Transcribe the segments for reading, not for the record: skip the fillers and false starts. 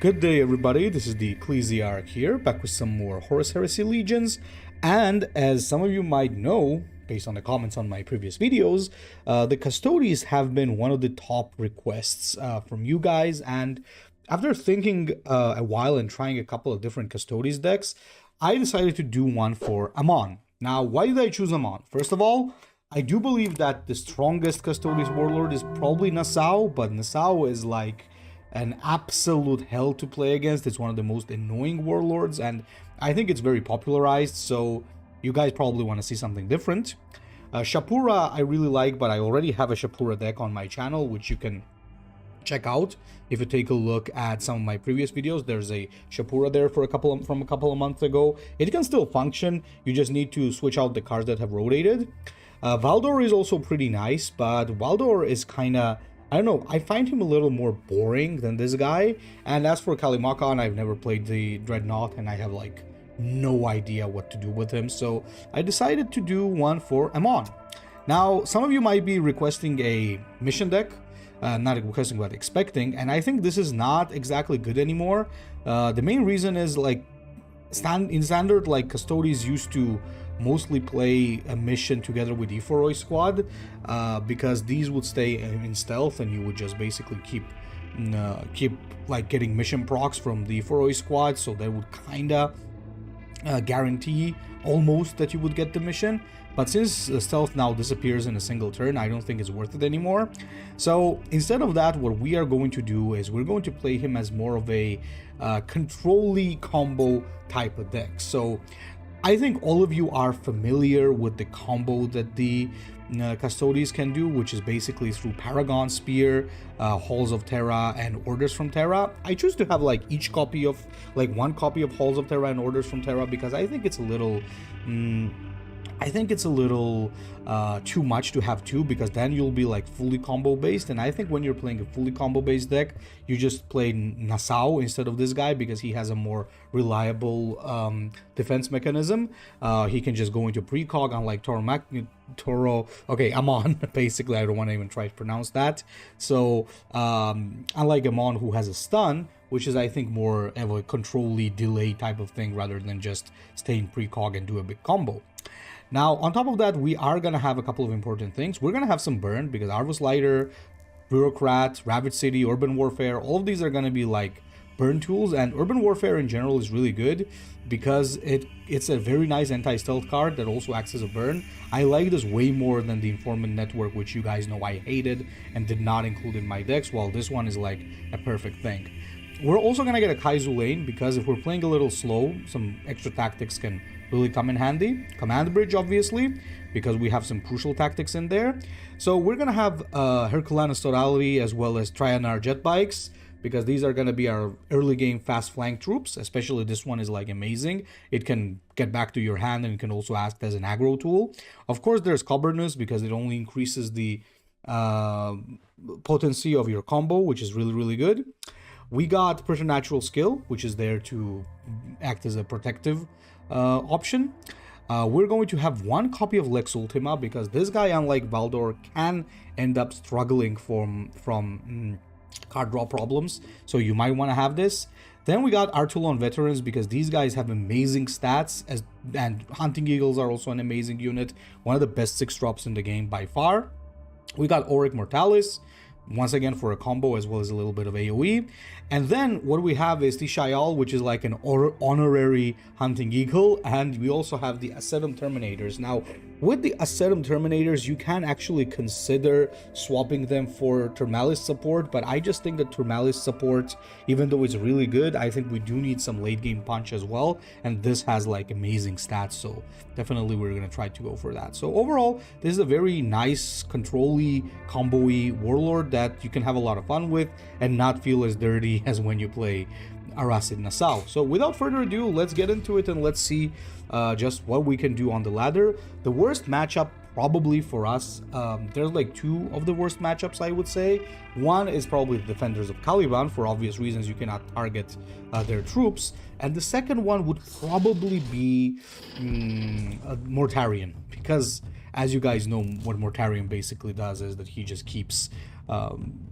Good day, everybody. This is the Ecclesiarch here, back with some more Horus Heresy Legions. And as some of you might know, based on the comments on my previous videos, the Custodes have been one of the top requests from you guys. And after thinking a while and trying a couple of different Custodes decks, I decided to do one for Amon. Now, why did I choose Amon? First of all, I do believe that the strongest Custodes Warlord is probably Nassau, but Nassau is like an absolute hell to play against. It's one of the most annoying warlords, and I think it's very popularized, so you guys probably want to see something different. Shapura I really like, but I already have a Shapura deck on my channel, which you can check out. If you take a look at some of my previous videos, there's a Shapura there from a couple of months ago. It can still function, you just need to switch out the cards that have rotated. Valdor is also pretty nice, but Valdor is kind of, I don't know, I find him a little more boring than this guy. And as for Kalimakan, I've never played the Dreadnought, and I have like no idea what to do with him. So I decided to do one for Amon. Now, some of you might be requesting a mission deck, not requesting but expecting, and I think this is not exactly good anymore. The main reason is like in standard, like Custodes used to mostly play a mission together with Ephoroi squad, because these would stay in stealth and you would just basically keep like getting mission procs from the Ephoroi squad, so that would kinda guarantee almost that you would get the mission. But since stealth now disappears in a single turn, I don't think it's worth it anymore. So instead of that, what we are going to do is we're going to play him as more of a control-y combo type of deck. So I think all of you are familiar with the combo that the Custodes can do, which is basically through Paragon Spear, Halls of Terra, and Orders from Terra. I choose to have like each copy of, like one copy of Halls of Terra and Orders from Terra, because I think it's a little too much to have two, because then you'll be like fully combo based. And I think when you're playing a fully combo based deck, you just play Nassau instead of this guy, because he has a more reliable defense mechanism. He can just go into precog, unlike Amon. Basically, I don't want to even try to pronounce that. So unlike Amon, who has a stun, which is I think more of a control-y delay type of thing rather than just stay in precog and do a big combo. Now, on top of that, we are going to have a couple of important things. We're going to have some burn, because Arvus Lighter, Bureaucrat, Ravaged City, Urban Warfare, all of these are going to be like burn tools. And Urban Warfare in general is really good because it's a very nice anti-stealth card that also acts as a burn. I like this way more than the Informant Network, which you guys know I hated and did not include in my decks, while this one is like a perfect thing. We're also going to get a Kaizu lane, because if we're playing a little slow, some extra tactics can really come in handy. Command Bridge, obviously, because we have some crucial tactics in there. So we're going to have Herculanus Totality as well as Trianar Jet Bikes, because these are going to be our early game fast flank troops. Especially this one is like amazing. It can get back to your hand, and it can also act as an aggro tool. Of course, there's Coburnus, because it only increases the potency of your combo, which is really, really good. We got Preternatural Skill, which is there to act as a protective option. We're going to have one copy of Lex Ultima, because this guy, unlike Valdor, can end up struggling from card draw problems, so you might want to have this. Then we got Artulon Veterans, because these guys have amazing stats, and Hunting Eagles are also an amazing unit, one of the best 6-drops in the game by far. We got Auric Mortalis, once again for a combo as well as a little bit of AoE. And then what we have is Tishayal, which is like an honorary Hunting Eagle, and we also have the Ascetum Terminators. Now, with the Ascetum Terminators, you can actually consider swapping them for Termalis support, but I just think that Termalis support, even though it's really good, I think we do need some late game punch as well, and this has like amazing stats, so definitely we're going to try to go for that. So overall, this is a very nice, control-y, combo-y warlord that you can have a lot of fun with and not feel as dirty as when you play Arasid Nassau. So without further ado, let's get into it and let's see just what we can do on the ladder. The worst matchup probably for us, there's like two of the worst matchups, I would say. One is probably the Defenders of Caliban, for obvious reasons you cannot target their troops, and the second one would probably be Mortarion, because as you guys know, what Mortarion basically does is that he just keeps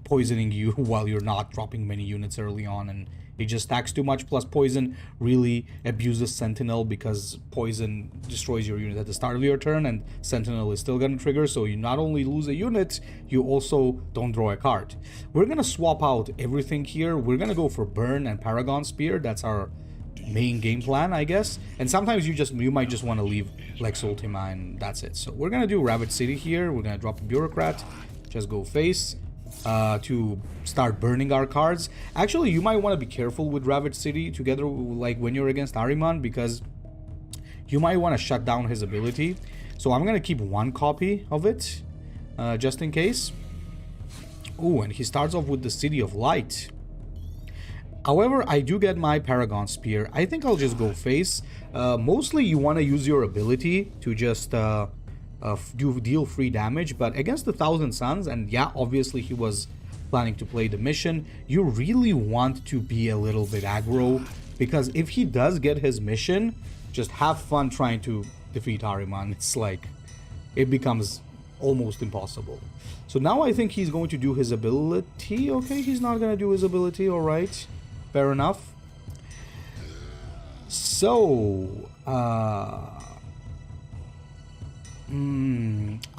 poisoning you while you're not dropping many units early on, and He just stacks too much, plus poison really abuses Sentinel because poison destroys your unit at the start of your turn and Sentinel is still gonna trigger, so you not only lose a unit, you also don't draw a card. We're gonna swap out everything here. We're gonna go for Burn and Paragon Spear. That's our main game plan, I guess. And sometimes you might just want to leave Lex Ultima and that's it. So we're gonna do Ravage City here. We're gonna drop a Bureaucrat, just go face to start burning our cards. Actually, you might want to be careful with Ravage City together, like when you're against Ariman, because you might want to shut down his ability. So I'm gonna keep one copy of it just in case. Oh, and he starts off with the City of Light. However, I do get my Paragon Spear. I think I'll just go face. Mostly you want to use your ability to just deal free damage, but against the Thousand Suns, and yeah, obviously he was planning to play the mission, you really want to be a little bit aggro, because if he does get his mission, just have fun trying to defeat Ariman. It's like, it becomes almost impossible. So now I think he's going to do his ability. Okay, he's not going to do his ability, alright. Fair enough. So, I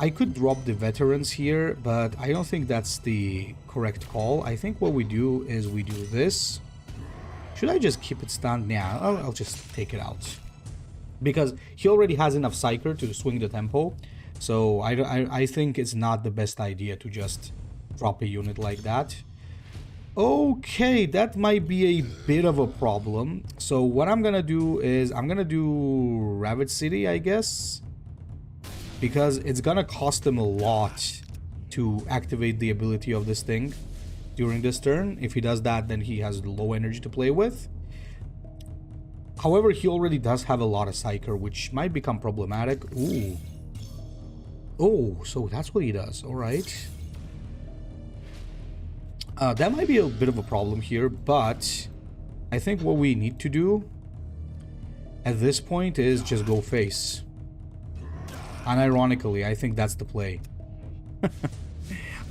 could drop the veterans here, but I don't think that's the correct call. I think what we do is we do this. Should I just keep it stunned? Yeah, I'll just take it out. Because he already has enough Psyker to swing the tempo. So I think it's not the best idea to just drop a unit like that. Okay, that might be a bit of a problem. So what I'm gonna do is I'm gonna do Ravage City, I guess, because it's gonna cost him a lot to activate the ability of this thing during this turn. If he does that, then he has low energy to play with. However, he already does have a lot of Psyker, which might become problematic. Ooh. Oh, so that's what he does. All right. That might be a bit of a problem here, but I think what we need to do at this point is just go face. Unironically, I think that's the play.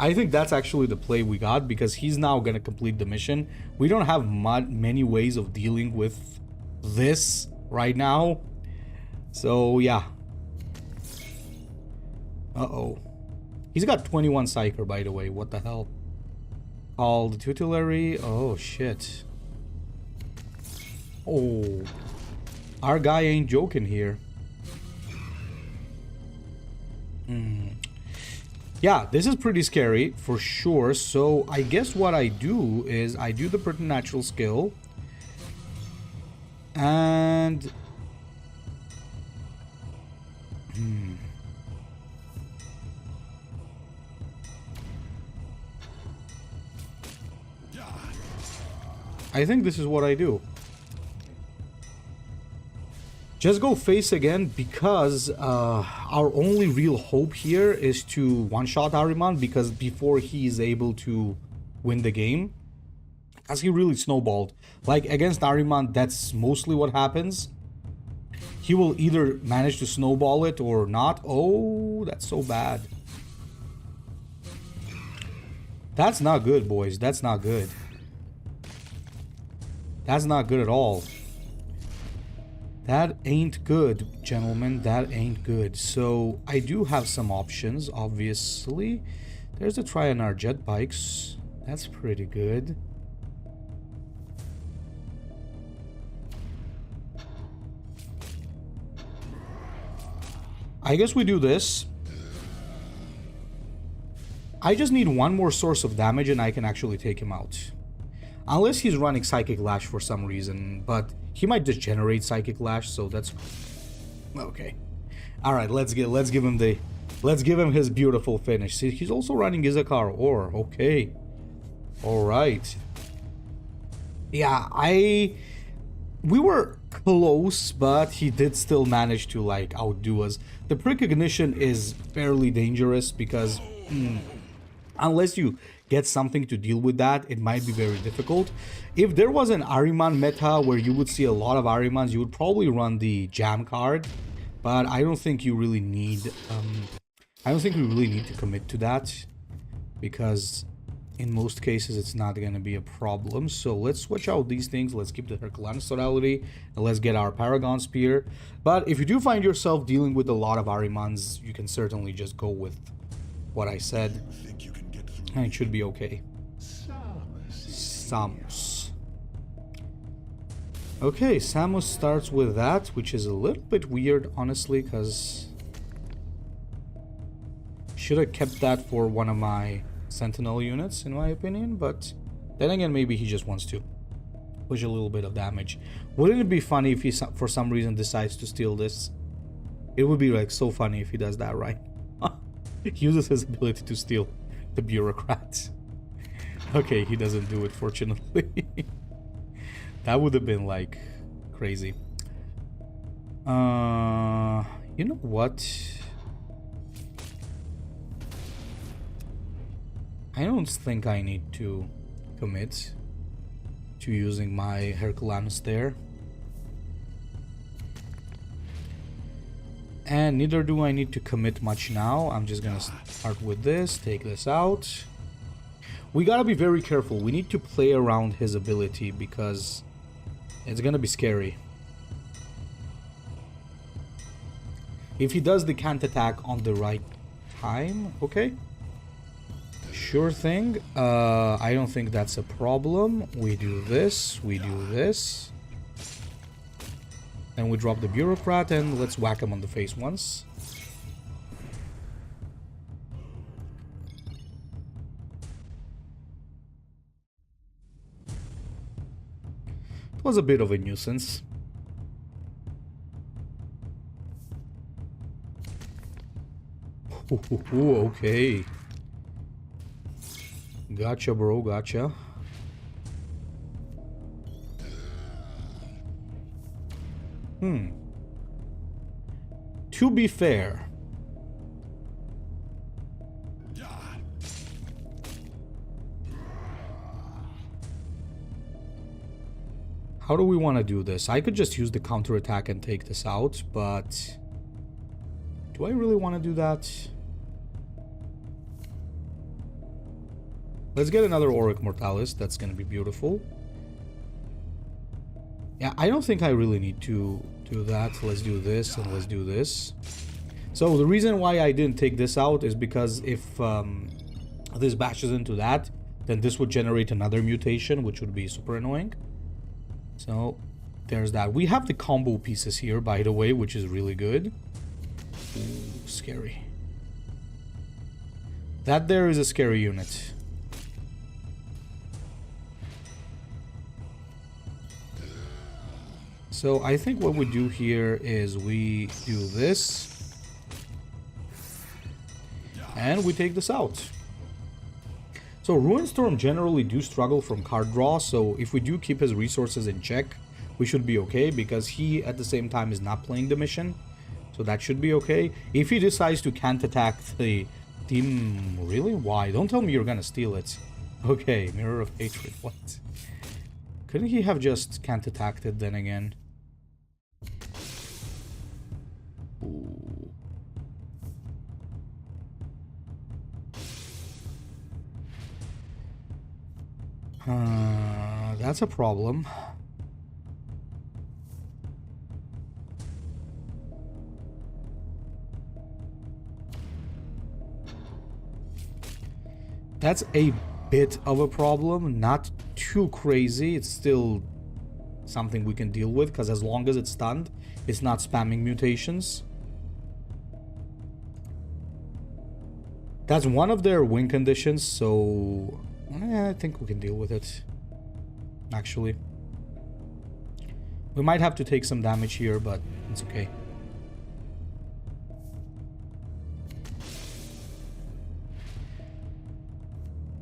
I think that's actually the play we got, because he's now going to complete the mission. We don't have many ways of dealing with this right now. So, yeah. Uh-oh. He's got 21 Psyker, by the way. What the hell? All the tutelary. Oh, shit. Oh. Our guy ain't joking here. Yeah, this is pretty scary for sure. So I guess what I do is I do the preternatural skill. And... I think this is what I do. Just go face again, because our only real hope here is to one-shot Ariman, because before he is able to win the game, as he really snowballed. Like against Ariman, that's mostly what happens. He will either manage to snowball it or not. Oh, that's so bad. That's not good, boys. That's not good. That's not good at all. That ain't good, gentlemen. That ain't good. So, I do have some options, obviously. There's the Trianar jet bikes. That's pretty good. I guess we do this. I just need one more source of damage and I can actually take him out. Unless he's running Psychic Lash for some reason, but he might just generate Psychic Lash, so that's okay. All right, let's give him his beautiful finish. See, he's also running Izakar Ore. Okay, all right. Yeah, we were close, but he did still manage to like outdo us. The Prick Ignition is fairly dangerous because unless you get something to deal with that, it might be very difficult. If there was an Ariman meta where you would see a lot of Arimans, you would probably run the Jam card, but I don't think you really need I don't think we really need to commit to that, because in most cases it's not going to be a problem. So let's switch out these things. Let's keep the Herculanus tonality and let's get our Paragon Spear. But if you do find yourself dealing with a lot of Arimans, you can certainly just go with what I said and it should be okay. Samos. Okay, Samos starts with that, which is a little bit weird, honestly, because should have kept that for one of my Sentinel units, in my opinion, but then again, maybe he just wants to push a little bit of damage. Wouldn't it be funny if he, for some reason, decides to steal this? It would be, like, so funny if he does that, right? He uses his ability to steal the bureaucrats. Okay, he doesn't do it, fortunately. That would have been, like, crazy. You know what? I don't think I need to commit to using my Herculanus there. And neither do I need to commit much now. I'm just gonna start with this, take this out. We gotta be very careful. We need to play around his ability because it's gonna be scary. If he does the can't attack on the right time, okay. Sure thing. I don't think that's a problem. We do this, we do this. Then we drop the bureaucrat and let's whack him on the face once. It was a bit of a nuisance. Ooh, okay. Gotcha, bro, gotcha. To be fair, how do we want to do this? I could just use the counterattack and take this out, but do I really want to do that? Let's get another Auric Mortalis. That's going to be beautiful. Yeah, I don't think I really need to do that. Let's do this and let's do this. So the reason why I didn't take this out is because if this bashes into that, then this would generate another mutation, which would be super annoying. So there's that. We have the combo pieces here, by the way, which is really good. Ooh, scary. That there is a scary unit. So I think what we do here is we do this and we take this out. So Ruinstorm generally do struggle from card draw, so if we do keep his resources in check, we should be okay, because he at the same time is not playing the mission, so that should be okay. If he decides to can't attack the team, really? Why? Don't tell me you're gonna steal it. Okay, Mirror of Hatred, what? Couldn't he have just can't attacked it then again? Ooh. That's a problem. That's a bit of a problem, not too crazy. It's still something we can deal with, because as long as it's stunned, it's not spamming mutations. That's one of their win conditions, so I think we can deal with it, actually. We might have to take some damage here, but it's okay.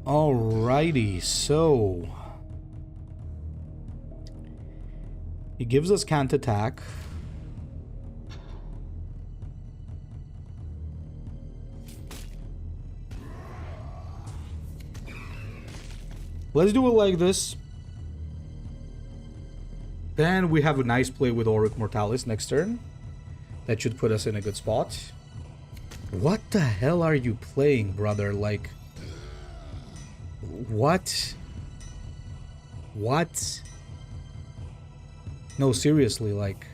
Alrighty, so he gives us can't attack. Let's do it like this. Then we have a nice play with Auric Mortalis next turn. That should put us in a good spot. What the hell are you playing, brother? Like, What? What? No, seriously, like...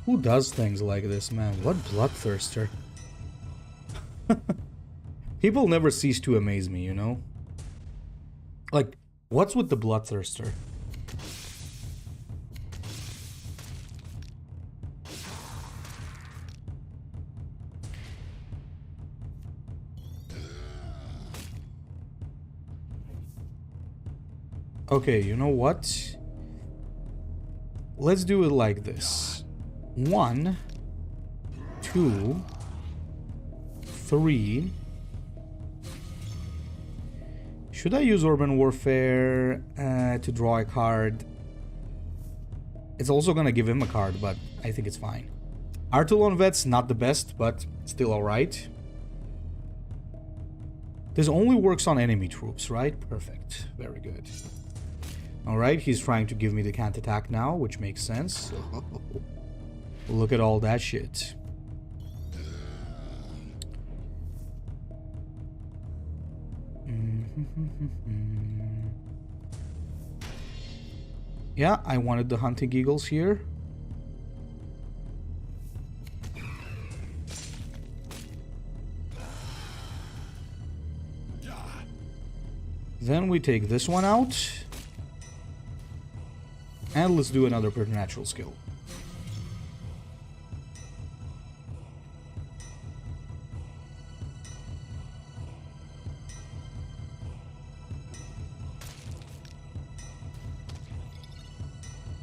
Who does things like this, man? What bloodthirster? People never cease to amaze me, you know? Like, what's with the bloodthirster? Okay, you know what? Let's do it like this. 1, 2, 3. Should I use Urban Warfare to draw a card? It's also gonna give him a card, but I think it's fine. Artillon Vet's not the best, but still alright. This only works on enemy troops, right? Perfect. Very good. Alright, he's trying to give me the can't attack now, which makes sense. Look at all that shit. Yeah, I wanted the hunting eagles here. Then we take this one out. And let's do another preternatural skill.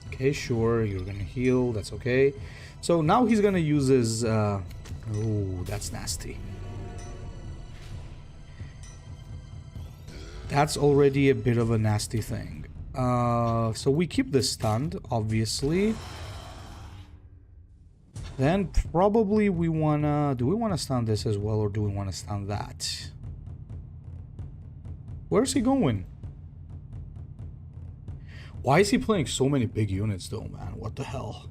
Okay, sure, you're gonna heal, that's okay. So now he's gonna use his... oh, that's nasty. That's already a bit of a nasty thing. So we keep this stunned, obviously. Then probably we wanna... Do we wanna stun this as well, or do we wanna stun that? Where's he going? Why is he playing so many big units though, man? What the hell?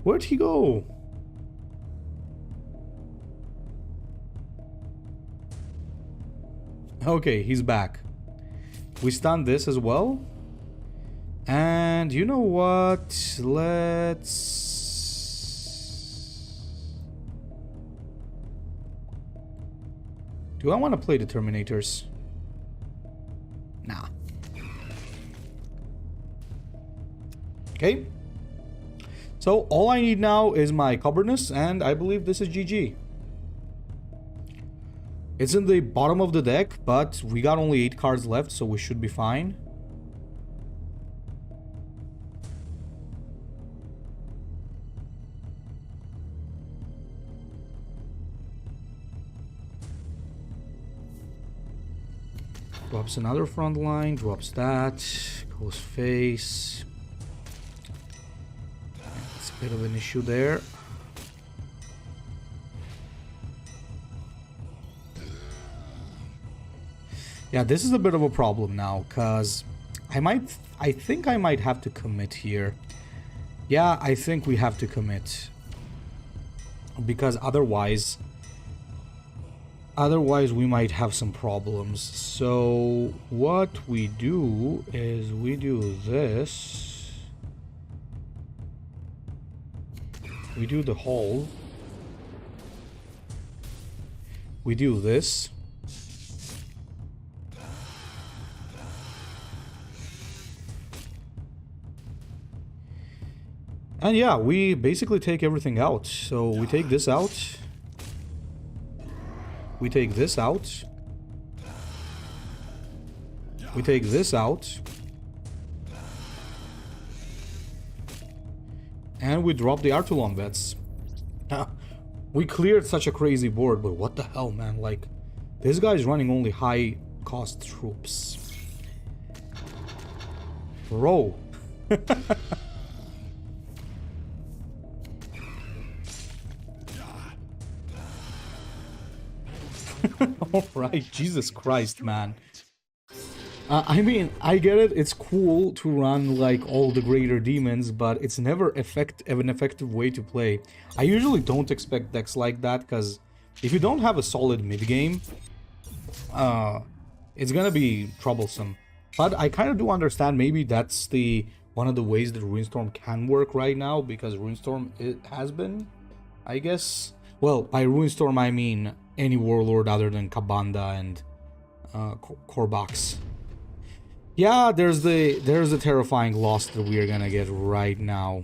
Where'd he go? Okay, he's back. We stun this as well. And you know what? Let's... Do I want to play the Terminators? Nah. Okay. So all I need now is my cupboardness, and I believe this is GG. It's in the bottom of the deck, but we got only 8 cards left, so we should be fine. Drops another front line, drops that, goes face. It's a bit of an issue there. Yeah, this is a bit of a problem now, because I think I might have to commit here. Yeah, I think we have to commit. Because otherwise we might have some problems. So what we do is we do this. We do the hole. We do this. And yeah, we basically take everything out. So we take this out. We take this out. We take this out. And we drop the Artillon bets. We cleared such a crazy board, but what the hell, man? Like, this guy's running only high cost troops. Bro. Alright, Jesus Christ, man. I mean, I get it. It's cool to run like all the greater demons, but it's never an effective way to play. I usually don't expect decks like that because if you don't have a solid mid game, it's gonna be troublesome. But I kind of do understand. Maybe that's one of the ways that Ruinstorm can work right now, because Ruinstorm has been, I guess. Well, by Ruinstorm I mean any warlord other than Kabanda and Korbox. Yeah, there's the terrifying loss that we are gonna get right now.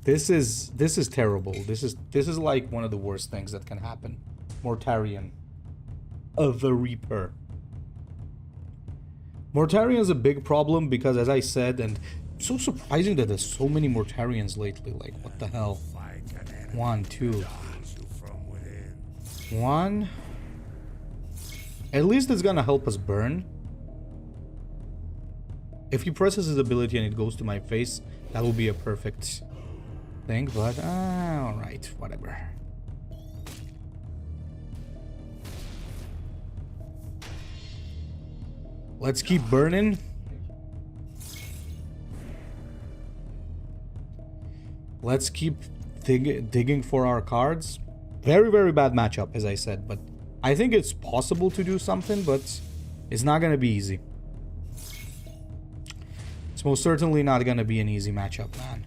This is terrible. This is like one of the worst things that can happen. Mortarion of the Reaper. Mortarion is a big problem because, as I said, and it's so surprising that there's so many Mortarions lately. Like, what the hell? 1, 2, 1. At least it's gonna help us burn. If he presses his ability and it goes to my face, that will be a perfect thing, but alright, whatever. Let's keep burning. Let's keep digging for our cards. Very, very bad matchup, as I said, but I think it's possible to do something, but it's not going to be easy. It's most certainly not going to be an easy matchup, man.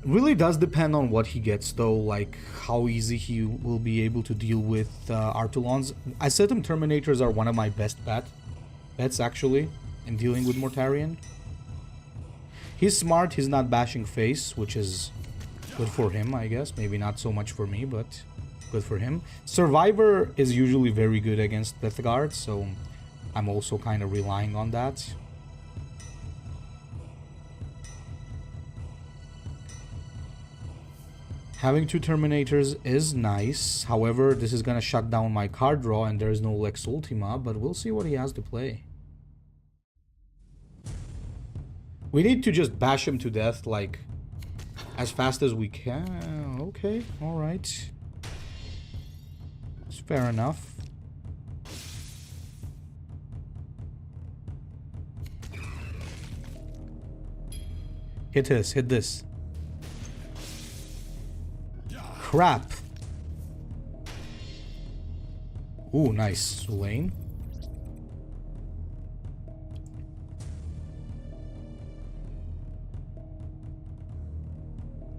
Really does depend on what he gets, though, like how easy he will be able to deal with Artulons. Ascetum Terminators are one of my best bets, actually, in dealing with Mortarion. He's smart, he's not bashing face, which is good for him, I guess. Maybe not so much for me, but good for him. Survivor is usually very good against Death Guard, so I'm also kind of relying on that. Having 2 Terminators is nice. However, this is gonna shut down my card draw and there is no Lex Ultima, but we'll see what he has to play. We need to just bash him to death, like, as fast as we can. Okay, alright. It's fair enough. Hit this, hit this. Crap. Ooh, nice. Lane.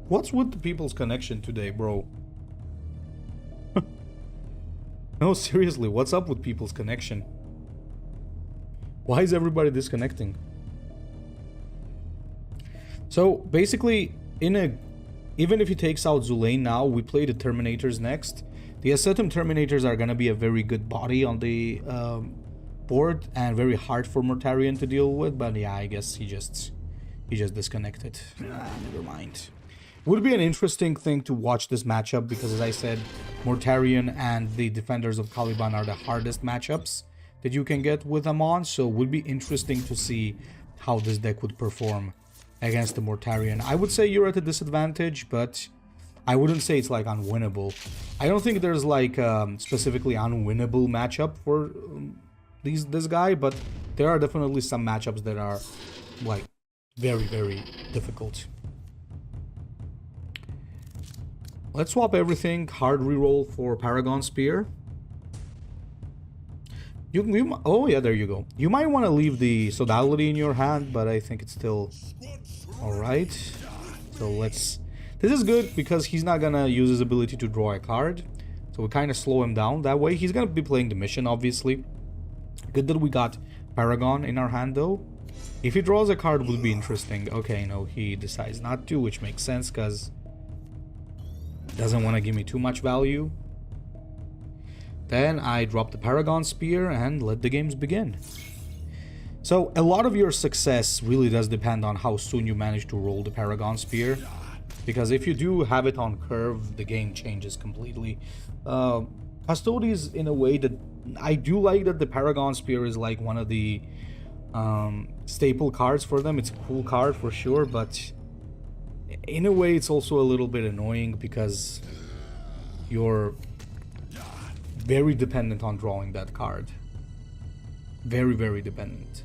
What's with the people's connection today, bro? No, seriously, what's up with people's connection? Why is everybody disconnecting? So, basically, even if he takes out Zulain now, we play the Terminators next. The Ascetum Terminators are gonna be a very good body on the board and very hard for Mortarion to deal with, but yeah, I guess he just disconnected. Never mind. Would be an interesting thing to watch this matchup because, as I said, Mortarion and the Defenders of Caliban are the hardest matchups that you can get with Amon, so it would be interesting to see how this deck would perform against the Mortarion. I would say you're at a disadvantage, but I wouldn't say it's like unwinnable. I don't think there's like specifically unwinnable matchup for this guy, but there are definitely some matchups that are like very, very difficult. Let's swap everything. Hard reroll for Paragon Spear. Oh yeah, there you go. You might want to leave the Sodality in your hand, but I think it's still alright. So let's... This is good because he's not gonna use his ability to draw a card. So we kind of slow him down that way. He's gonna be playing the mission, obviously. Good that we got Paragon in our hand, though. If he draws a card, it would be interesting. Okay, no, he decides not to, which makes sense because doesn't want to give me too much value. Then I drop the Paragon Spear and let the games begin. So a lot of your success really does depend on how soon you manage to roll the Paragon Spear, because if you do have it on curve, the game changes completely. Custodes, in a way that I do like that the Paragon Spear is like one of the staple cards for them. It's a cool card for sure, but In a way, it's also a little bit annoying because you're very dependent on drawing that card. Very, very dependent.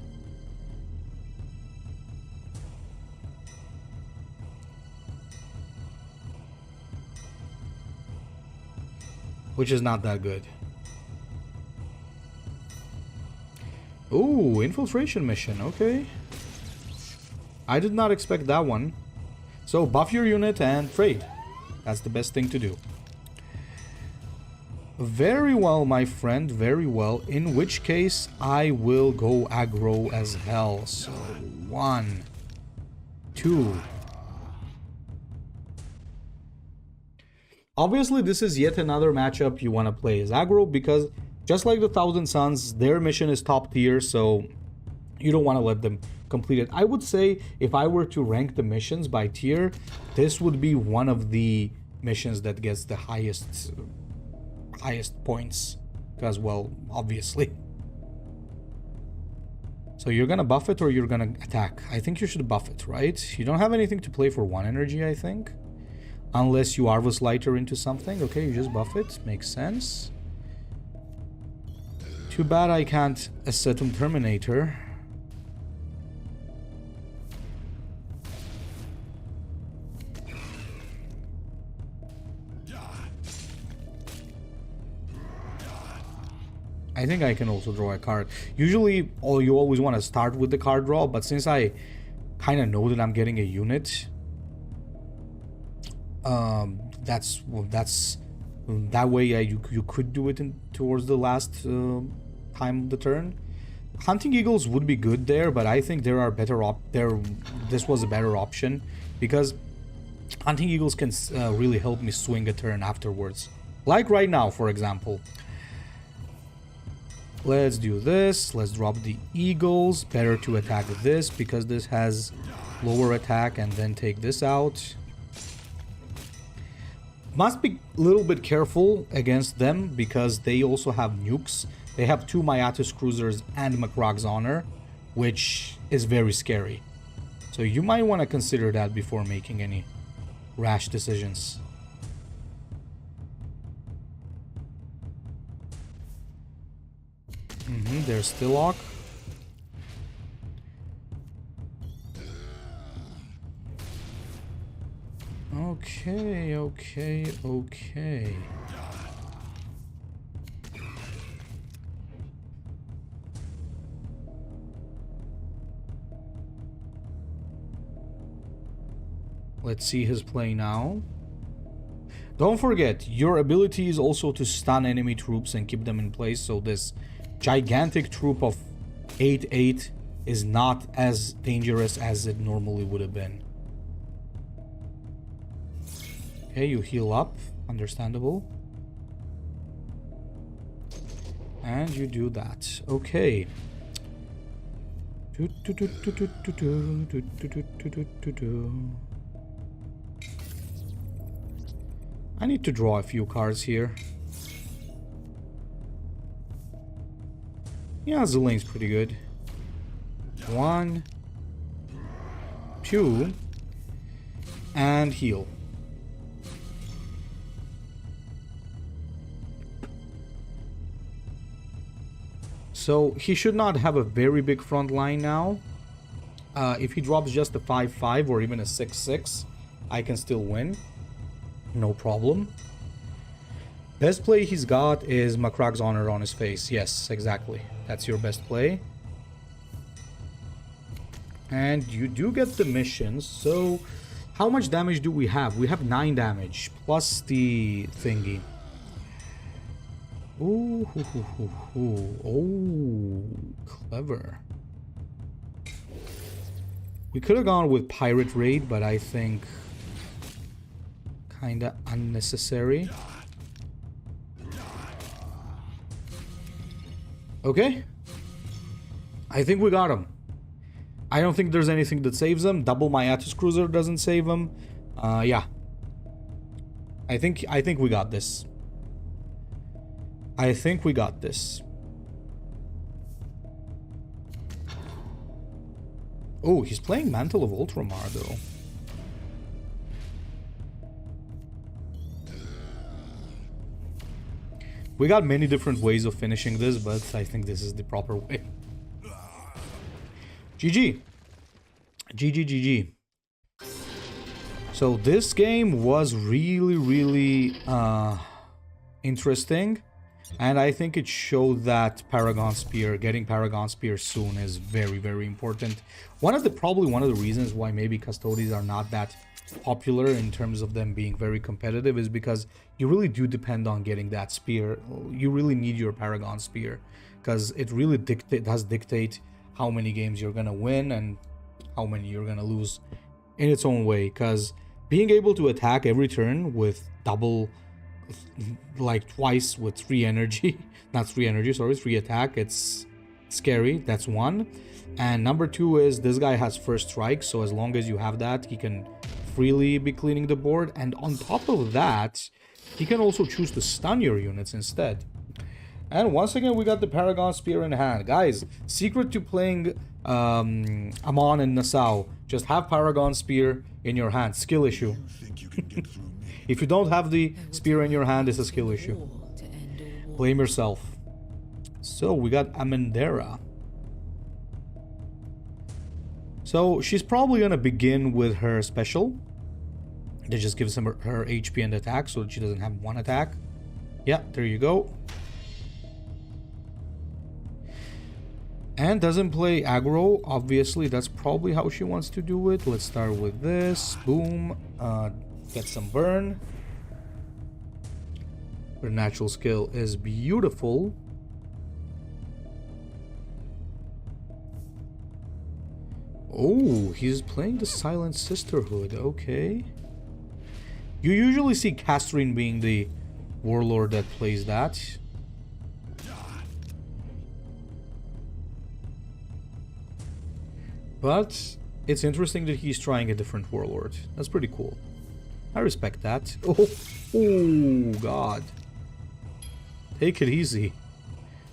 Which is not that good. Ooh, infiltration mission, okay. I did not expect that one. So buff your unit and trade. That's the best thing to do. Very well, my friend, very well. In which case, I will go aggro as hell. So, 1, 2. Obviously, this is yet another matchup you want to play as aggro because just like the Thousand Suns, their mission is top tier, so you don't want to let them complete it. I would say if I were to rank the missions by tier, this would be one of the missions that gets the highest points, because, well, obviously. So you're gonna buff it or you're gonna attack? I think you should buff it, right? You don't have anything to play for 1 energy, I think, unless you Arvus Lighter into something. Okay, you just buff it. Makes sense. Too bad I can't Ascetum Terminator. I think I can also draw a card. Usually, you always want to start with the card draw, but since I kind of know that I'm getting a unit, that way you could do it towards the last time of the turn. Hunting Eagles would be good there, but I think there are better this was a better option because Hunting Eagles can really help me swing a turn afterwards, like right now, for example. Let's do this. Let's drop the Eagles. Better to attack this because this has lower attack, and then take this out. Must be a little bit careful against them because they also have nukes. They have 2 Myatis Cruisers and Macrog's Honor, which is very scary. So you might want to consider that before making any rash decisions. There's Stillock. Okay. Let's see his play now. Don't forget, your ability is also to stun enemy troops and keep them in place, so this gigantic troop of 8/8 is not as dangerous as it normally would have been. Okay, you heal up, understandable. And you do that. Okay. I need to draw a few cards here. Yeah, Zulane's pretty good. 1, 2, and heal. So he should not have a very big front line now. If he drops just a 5/5 or even a 6/6, I can still win. No problem. Best play he's got is Macrog's Honor on his face. Yes, exactly. That's your best play. And you do get the missions. So how much damage do we have? We have 9 damage plus the thingy. Ooh, oh, clever. We could have gone with Pirate Raid, but I think kinda unnecessary. Okay. I think we got him. I don't think there's anything that saves him. Double Myatis Cruiser doesn't save him. Yeah. I think we got this. I think we got this. Oh, he's playing Mantle of Ultramar, though. We got many different ways of finishing this, but I think this is the proper way. GG. GG, GG. So this game was really interesting. And I think it showed that Paragon Spear, getting Paragon Spear soon is very important. Probably one of the reasons why maybe Custodes are not that popular in terms of them being very competitive is because you really do depend on getting that spear. You really need your Paragon Spear because it really does dictate how many games you're gonna win and how many you're gonna lose in its own way. Because being able to attack every turn with double, like twice with 3 energy, not 3 energy, sorry, 3 attack, it's scary. That's one. And number 2 is this guy has first strike, so as long as you have that, he can freely be cleaning the board. And on top of that, he can also choose to stun your units instead. And once again, we got the Paragon Spear in hand. Guys, secret to playing Amon and Nassau, just have Paragon Spear in your hand. Skill issue. If you don't have the spear in your hand, it's a skill issue. Blame yourself. So we got Amandera. So she's probably gonna begin with her special. That just gives her HP and attack so that she doesn't have 1 attack. Yeah, there you go. And doesn't play aggro. Obviously, that's probably how she wants to do it. Let's start with this. Boom. Get some burn. Her natural skill is beautiful. Oh, he's playing the Silent Sisterhood. Okay. You usually see Castrine being the warlord that plays that. But it's interesting that he's trying a different warlord. That's pretty cool. I respect that. Oh, God. Take it easy,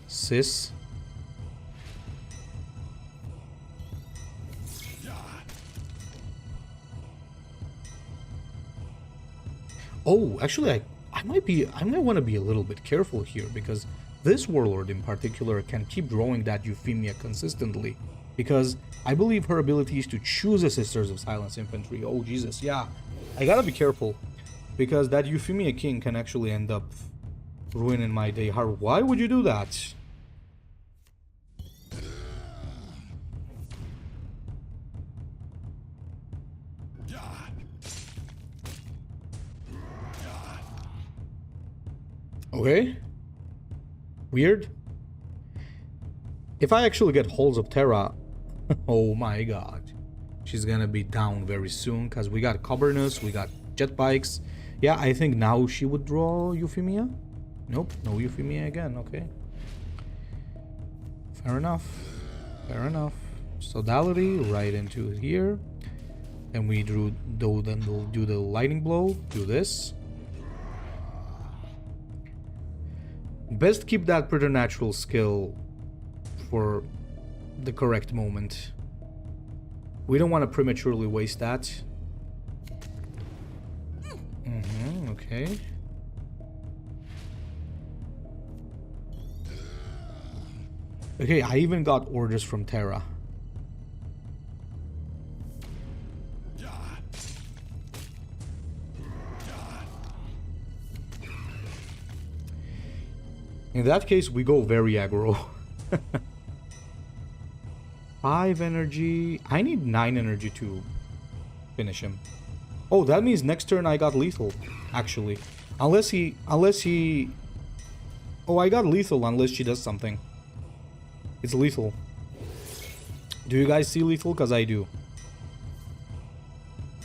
sis. Oh, actually, I might want to be a little bit careful here because this warlord in particular can keep drawing that Euphemia consistently. Because I believe her ability is to choose a Sisters of Silence Infantry. Oh, Jesus, yeah. I gotta be careful. Because that Euphemia King can actually end up ruining my day. Why would you do that? Okay. Weird. If I actually get Halls of Terra, oh my god. She's gonna be down very soon because we got Coburnus, we got jet bikes. Yeah, I think now she would draw Euphemia. Nope, no Euphemia again. Okay. Fair enough. Fair enough. Sodality right into here. And we then we'll do the lightning blow. Do this. Best keep that preternatural skill for the correct moment. We don't want to prematurely waste that. Okay. Okay, I even got orders from Terra. In that case, we go very aggro. 5 energy. I need 9 energy to finish him. Oh, that means next turn I got lethal, actually. Unless he... Oh, I got lethal unless she does something. It's lethal. Do you guys see lethal? Because I do.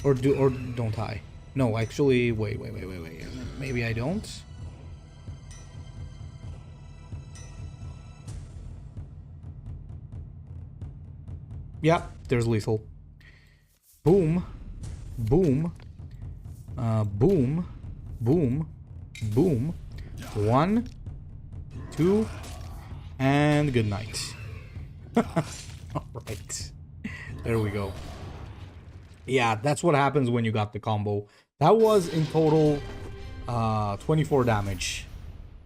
Or don't I? No, actually, wait. Maybe I don't. Yeah, there's lethal. Boom. Boom. Boom. Boom. Boom. 1, 2, and good night. Alright. There we go. Yeah, that's what happens when you got the combo. That was in total 24 damage.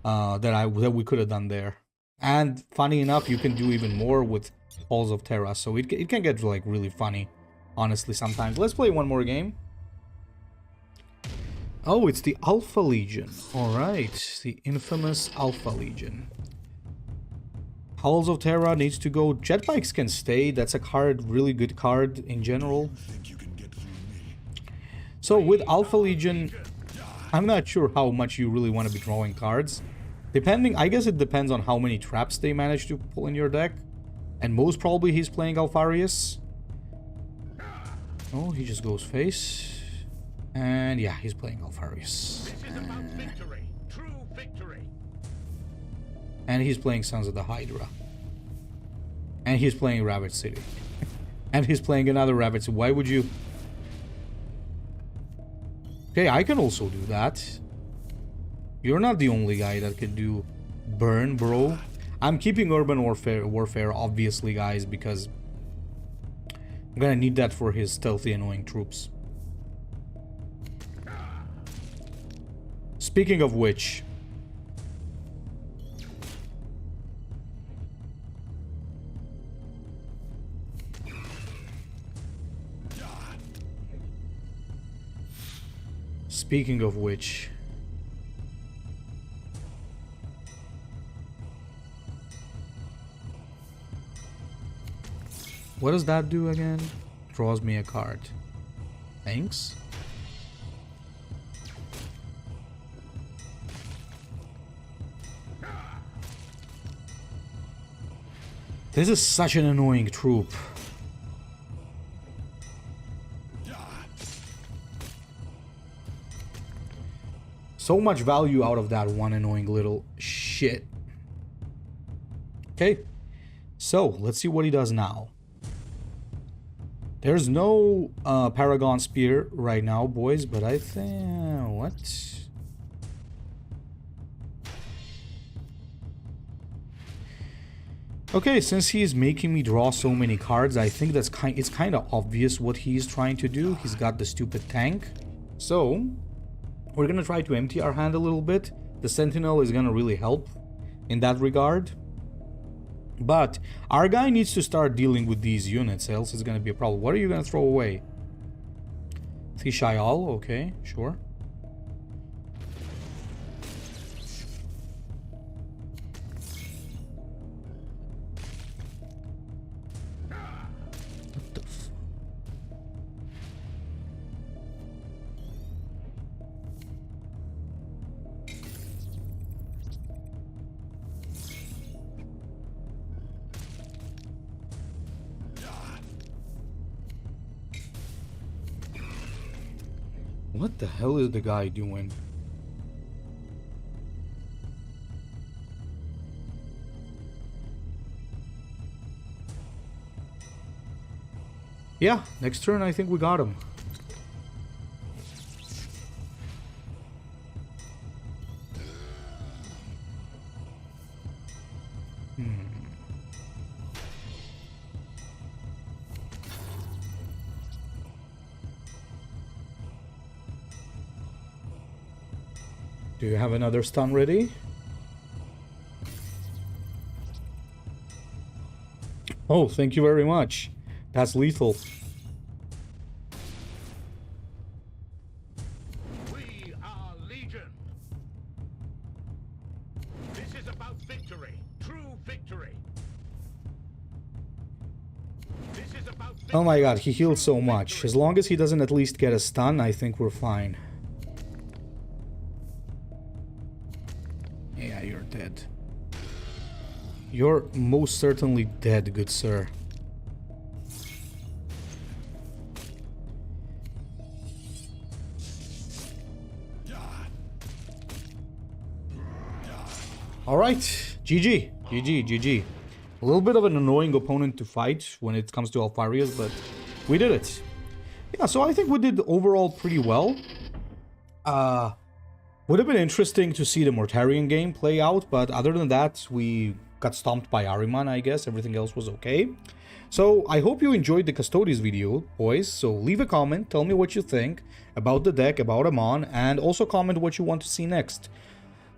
that we could have done there. And funny enough, you can do even more with Halls of Terra, so it can get like really funny, honestly, sometimes. Let's play one more game. Oh, it's the Alpha Legion. Alright, the infamous Alpha Legion. Halls of Terra needs to go. Jetbikes can stay. That's a card, really good card in general. So with Alpha Legion, I'm not sure how much you really want to be drawing cards. Depending, I guess it depends on how many traps they manage to pull in your deck. And most probably he's playing Alfarius. Oh, he just goes face. And yeah, he's playing Alfarius. And he's playing Sons of the Hydra. And he's playing Rabbit City. And he's playing another Rabbit City. Why would you... Okay, I can also do that. You're not the only guy that can do burn, bro. I'm keeping Urban Warfare, obviously, guys, because I'm gonna need that for his stealthy, annoying troops. Speaking of which... Speaking of which... What does that do again? Draws me a card. Thanks. This is such an annoying troop. So much value out of that one annoying little shit. Okay. So, let's see what he does now. There's no Paragon Spear right now, boys, but I think... What? Okay, since he's making me draw so many cards, I think it's kind of obvious what he's trying to do. He's got the stupid tank. So, we're gonna try to empty our hand a little bit. The Sentinel is gonna really help in that regard. But our guy needs to start dealing with these units, else it's gonna be a problem. What are you gonna throw away? Thishayal, okay, sure. What the f... What the hell is the guy doing? Yeah, next turn I think we got him. Do you have another stun ready? Oh, thank you very much. That's lethal. We are Legion. This is about victory, true victory. This is about victory. Oh my god, he healed so much. As long as he doesn't at least get a stun, I think we're fine. Yeah, you're dead. You're most certainly dead, good sir. Alright, GG, GG, GG. A little bit of an annoying opponent to fight when it comes to Alfarius, but we did it. Yeah, so I think we did overall pretty well. Would have been interesting to see the Mortarion game play out, but other than that, we got stomped by Ariman, I guess. Everything else was okay. So, I hope you enjoyed the Custodes video, boys. So, leave a comment, tell me what you think about the deck, about Amon, and also comment what you want to see next.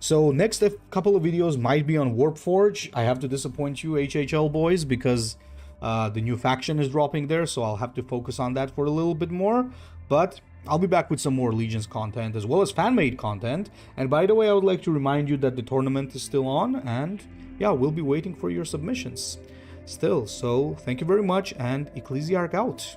So next couple of videos might be on Warpforge. I have to disappoint you, HHL boys, because the new faction is dropping there, so I'll have to focus on that for a little bit more. But I'll be back with some more Legions content as well as fan-made content. And by the way, I would like to remind you that the tournament is still on, and yeah, we'll be waiting for your submissions still. So thank you very much, and Ecclesiarch out.